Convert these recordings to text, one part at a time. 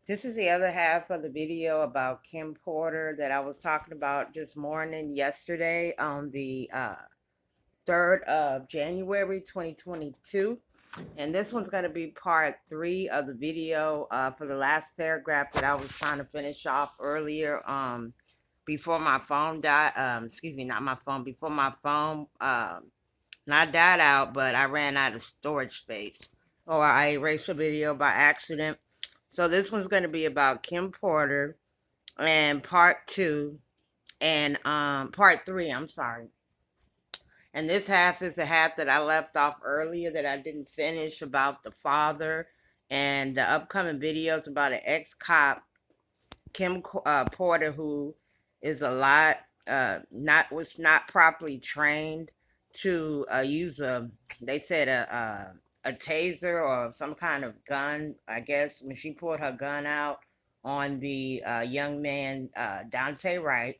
This is the other half of the video about Kim Porter that I was talking about this morning, yesterday, on the 3rd of January 2022. And this one's going to be part 3 of the video for the last paragraph that I was trying to finish off earlier, before my phone died. Excuse me, not my phone, before my phone not died out, but I ran out of storage space. Or I erased the video by accident. So this one's going to be about Kim Porter, and part 2 and part 3, I'm sorry. And this half is the half that I left off earlier that I didn't finish, about the father, and the upcoming videos about an ex-cop, Kim Porter, who is a lot not was not properly trained to use they said a taser or some kind of gun. I guess when she pulled her gun out on the young man, DANTAY Wright.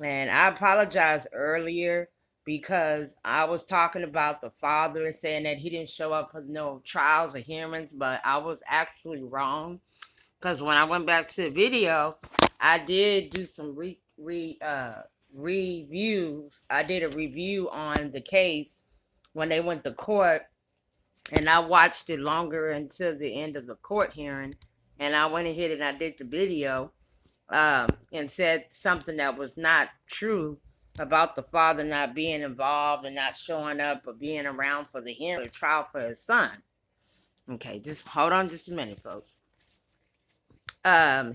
And I apologized earlier because I was talking about the father and saying that he didn't show up for no trials or hearings, but I was actually wrong. Because when I went back to the video, I did do some reviews. I did a review on the case when they went to court, and I watched it longer until the end of the court hearing. And I went ahead and I did the video, and said something that was not true about the father not being involved and not showing up or being around for the hearing, the trial for his son. Okay, just hold on just a minute, folks.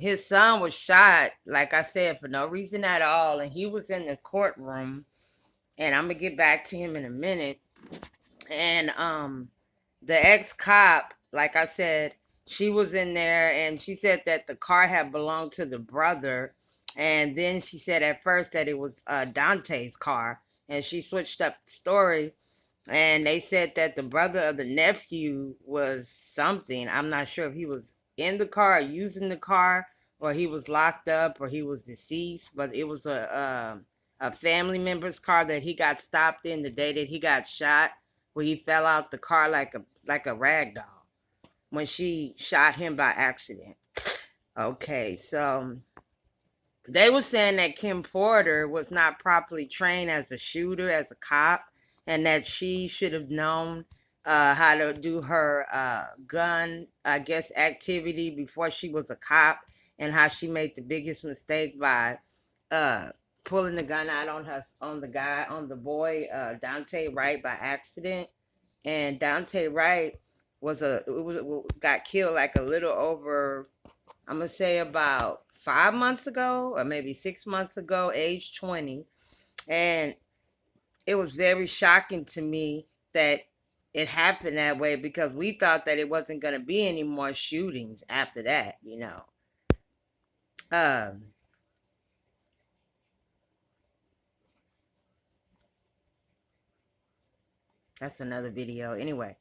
His son was shot, like I said, for no reason at all, and he was in the courtroom. And I'm gonna get back to him in a minute. And the ex cop, like I said, she was in there, and she said that the car had belonged to the brother. And then she said at first that it was Dante's car, and she switched up the story. And they said that the brother of the nephew was something. I'm not sure if he was in the car, using the car, or he was locked up, or he was deceased. But it was a family member's car that he got stopped in the day that he got shot, where he fell out the car like a rag doll when she shot him by accident. Okay, so they were saying that Kim Porter was not properly trained as a shooter, as a cop, and that she should have known how to do her gun, I guess, activity before she was a cop, and how she made the biggest mistake by uh, pulling the gun out on the guy, on the boy, DANTAY Wright, by accident. And DANTAY Wright got killed like a little over, I'm gonna say, about 5 months ago, or maybe 6 months ago, age 20. And it was very shocking to me that it happened that way, because we thought that it wasn't gonna be any more shootings after that. Um, that's another video. Anyway,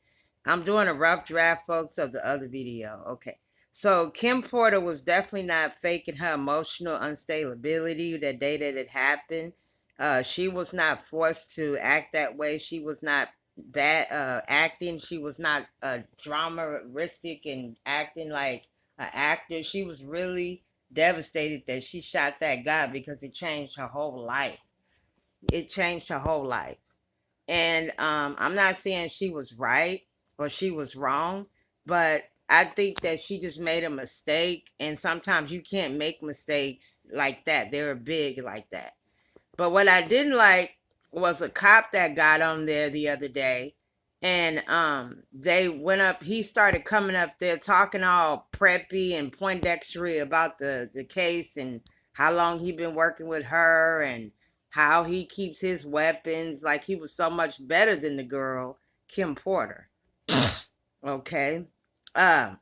I'm doing a rough draft, folks, of the other video. Okay. So Kim Porter was definitely not faking her emotional instability that day that it happened. She was not forced to act that way. She was not bad acting. She was not dramatistic and acting like an actor. She was really devastated that she shot that guy, because it changed her whole life. It changed her whole life. And I'm not saying she was right or she was wrong, but I think that she just made a mistake. And sometimes you can't make mistakes like that. They're big like that. But what I didn't like was a cop that got on there the other day. And they went up, he started coming up there talking all preppy and poindextery about the case, and how long he been working with her, and how he keeps his weapons, like he was so much better than the girl, Kim Porter. Okay. Uh,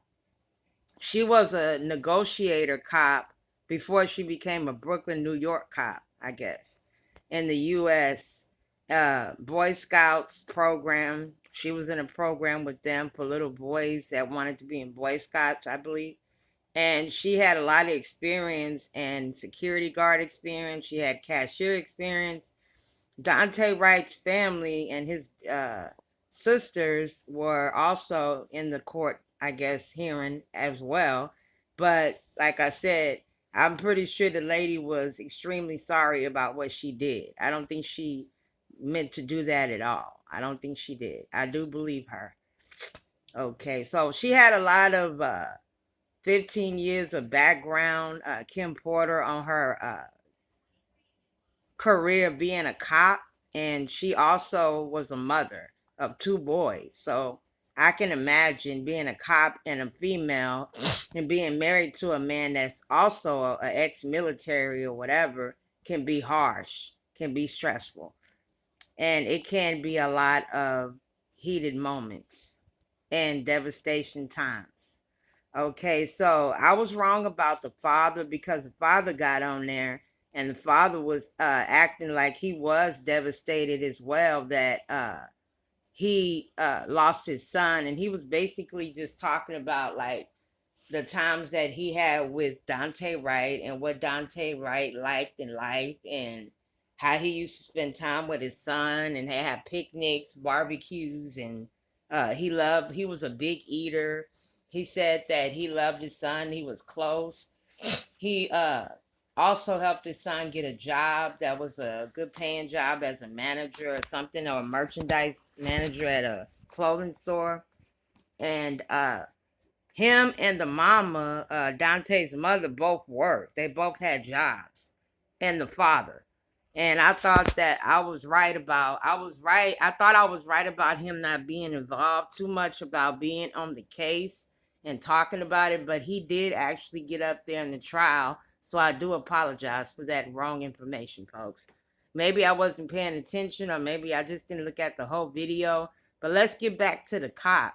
she was a negotiator cop before she became a Brooklyn, New York cop, I guess, in the U.S. Boy Scouts program. She was in a program with them for little boys that wanted to be in Boy Scouts, I believe. And she had a lot of experience and security guard experience. She had cashier experience. DANTAY Wright's family and his sisters were also in the court, I guess, hearing as well. But like I said, I'm pretty sure the lady was extremely sorry about what she did. I don't think she meant to do that at all. I don't think she did. I do believe her. Okay, so she had a lot of 15 years of background, Kim Porter, on her career being a cop, and she also was a mother of two boys. So I can imagine being a cop and a female and being married to a man that's also a ex-military or whatever can be harsh, can be stressful, and it can be a lot of heated moments and devastation times. Okay, so I was wrong about the father because the father got on there and the father was acting like he was devastated as well that he lost his son, and he was basically just talking about like the times that he had with Dante Wright and what Dante Wright liked in life, and how he used to spend time with his son and they had picnics, barbecues, and he was a big eater. He said that he loved his son, he was close. He also helped his son get a job that was a good paying job as a manager or something, or a merchandise manager at a clothing store. And him and the mama, Dante's mother, both worked. They both had jobs, and the father. And I thought that I was right. I thought I was right about him not being involved too much about being on the case and talking about it, but he did actually get up there in the trial. So I do apologize for that wrong information, folks. Maybe I wasn't paying attention, or maybe I just didn't look at the whole video. But let's get back to the cop.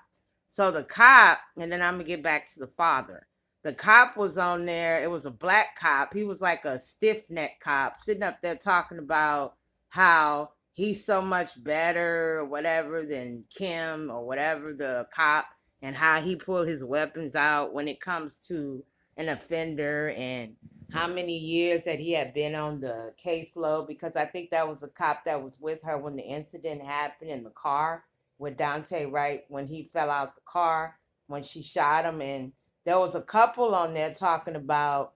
So the cop, and then I'm gonna get back to the father. The cop was on there. It was a black cop. He was like a stiff neck cop sitting up there talking about how he's so much better or whatever than Kim or whatever, the cop, and how he pulled his weapons out when it comes to an offender, and how many years that he had been on the caseload, because I think that was the cop that was with her when the incident happened in the car with Dante Wright, when he fell out the car when she shot him. And there was a couple on there talking about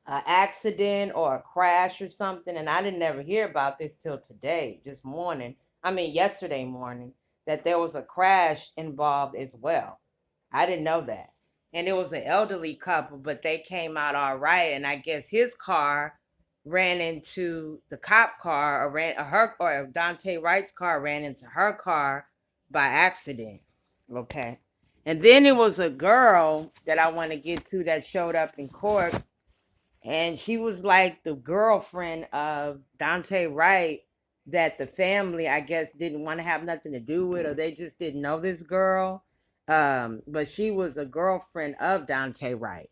an accident or a crash or something, and I didn't ever hear about this till today, just morning. I mean, yesterday morning, that there was a crash involved as well. I didn't know that. And it was an elderly couple, but they came out all right. And I guess his car ran into the cop car, or Dante Wright's car ran into her car by accident. Okay. And then it was a girl that I want to get to that showed up in court, and she was like the girlfriend of Dante Wright, that the family, I guess, didn't want to have nothing to do with, or they just didn't know this girl. But she was a girlfriend of Dante Wright.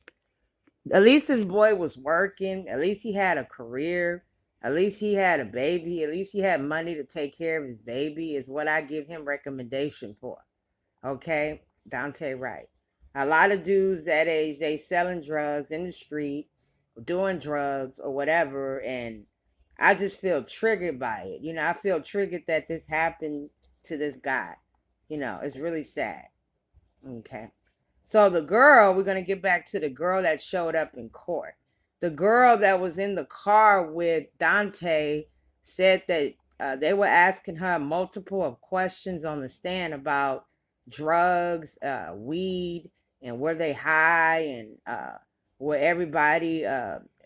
At least his boy was working. At least he had a career. At least he had a baby. At least he had money to take care of his baby, is what I give him recommendation for. Okay? Dante Wright. A lot of dudes that age, they selling drugs in the street, doing drugs or whatever, and I just feel triggered by it. I feel triggered that this happened to this guy. It's really sad. Okay. So the girl, we're going to get back to the girl that showed up in court. The girl that was in the car with Dante said that they were asking her multiple of questions on the stand about drugs, weed, and were they high, and were everybody,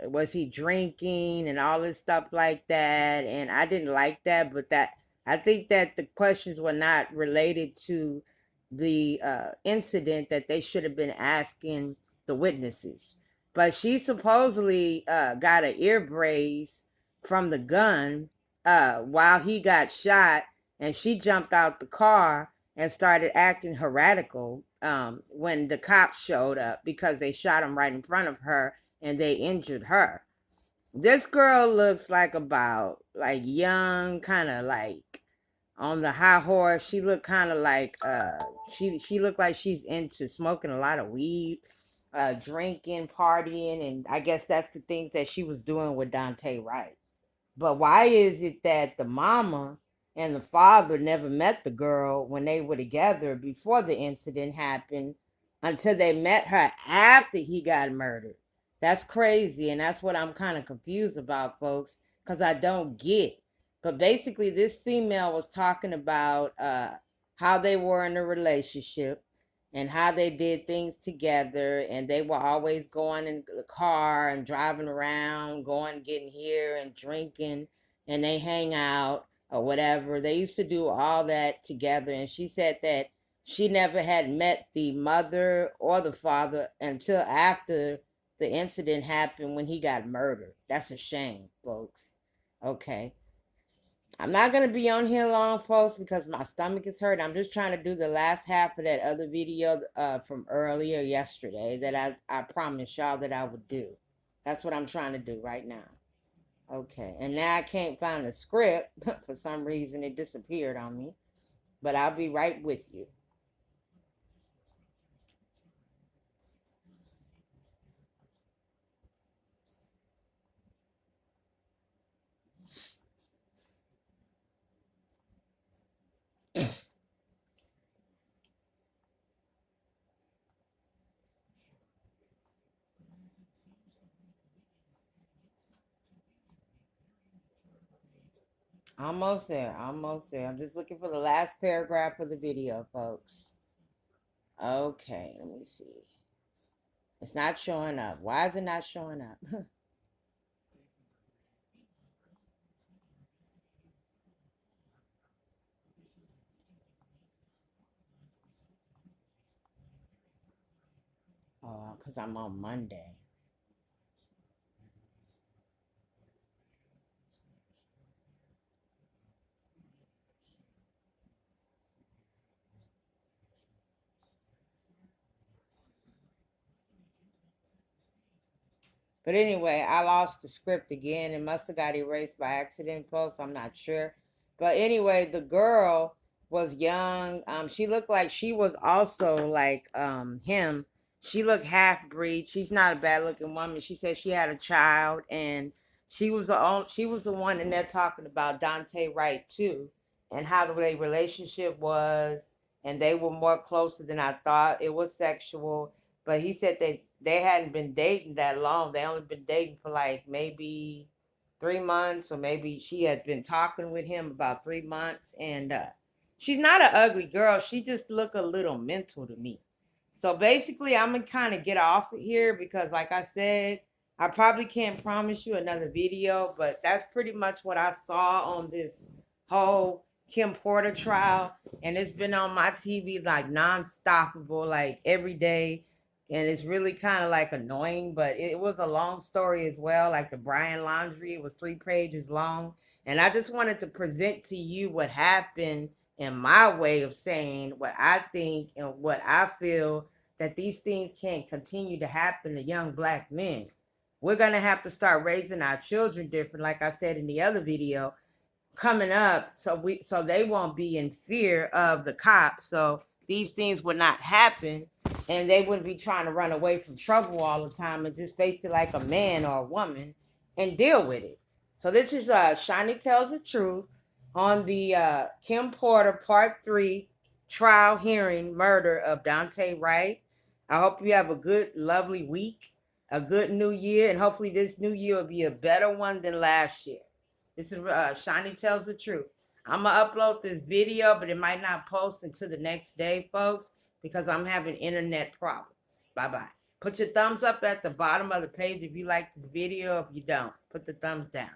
was he drinking, and all this stuff like that. And I didn't like that, but I think that the questions were not related to the incident that they should have been asking the witnesses. But she supposedly got an ear brace from the gun while he got shot, and she jumped out the car and started acting heretical when the cops showed up, because they shot him right in front of her and they injured her. This girl looks like about like young, kind of like on the high horse. She looked kind of like she looked like she's into smoking a lot of weed, drinking, partying, and I guess that's the things that she was doing with Dante Wright. But why is it that the mama and the father never met the girl when they were together before the incident happened? until they met her after he got murdered. That's crazy, and that's what I'm kind of confused about, folks, because I don't get. But basically, this female was talking about how they were in a relationship and how they did things together, and they were always going in the car and driving around, going getting here and drinking, and they hang out or whatever. They used to do all that together, and she said that she never had met the mother or the father until after the incident happened when he got murdered. That's a shame, folks. Okay. I'm not going to be on here long, folks, because my stomach is hurt. I'm just trying to do the last half of that other video from earlier yesterday that I promised y'all that I would do. That's what I'm trying to do right now. Okay. And now I can't find the script. For some reason, it disappeared on me. But I'll be right with you. Almost there. Almost there. I'm just looking for the last paragraph of the video, folks. Okay, let me see. It's not showing up. Why is it not showing up? Oh, because I'm on Monday. But anyway, I lost the script again. It must have got erased by accident, folks. I'm not sure. But anyway, the girl was young. She looked like she was also like him. She looked half breed. She's not a bad looking woman. She said she had a child, and she was the one in there talking about Dante Wright too, and how the relationship was, and they were more closer than I thought. It was sexual, but he said that they hadn't been dating that long. They only been dating for like maybe 3 months, or maybe she had been talking with him about 3 months. And she's not an ugly girl. She just look a little mental to me. So basically, I'm gonna kind of get off of here because, like I said, I probably can't promise you another video, but that's pretty much what I saw on this whole Kim Porter trial, and it's been on my TV like non-stoppable, like every day, and it's really kind of like annoying, but it was a long story as well. Like the Brian Laundrie, it was 3 pages long, and I just wanted to present to you what happened in my way of saying what I think and what I feel, that these things can't continue to happen to young black men. We're gonna have to start raising our children different, like I said in the other video, coming up, so they won't be in fear of the cops, so these things would not happen, and they wouldn't be trying to run away from trouble all the time and just face it like a man or a woman and deal with it. So this is Shiny Tells the Truth on the Kim Porter Part 3 trial hearing murder of Dante Wright. I hope you have a good, lovely week, a good new year, and hopefully this new year will be a better one than last year. This is Shiny Tells the Truth. I'm going to upload this video, but it might not post until the next day, folks, because I'm having internet problems. Bye-bye. Put your thumbs up at the bottom of the page if you like this video. If you don't, put the thumbs down.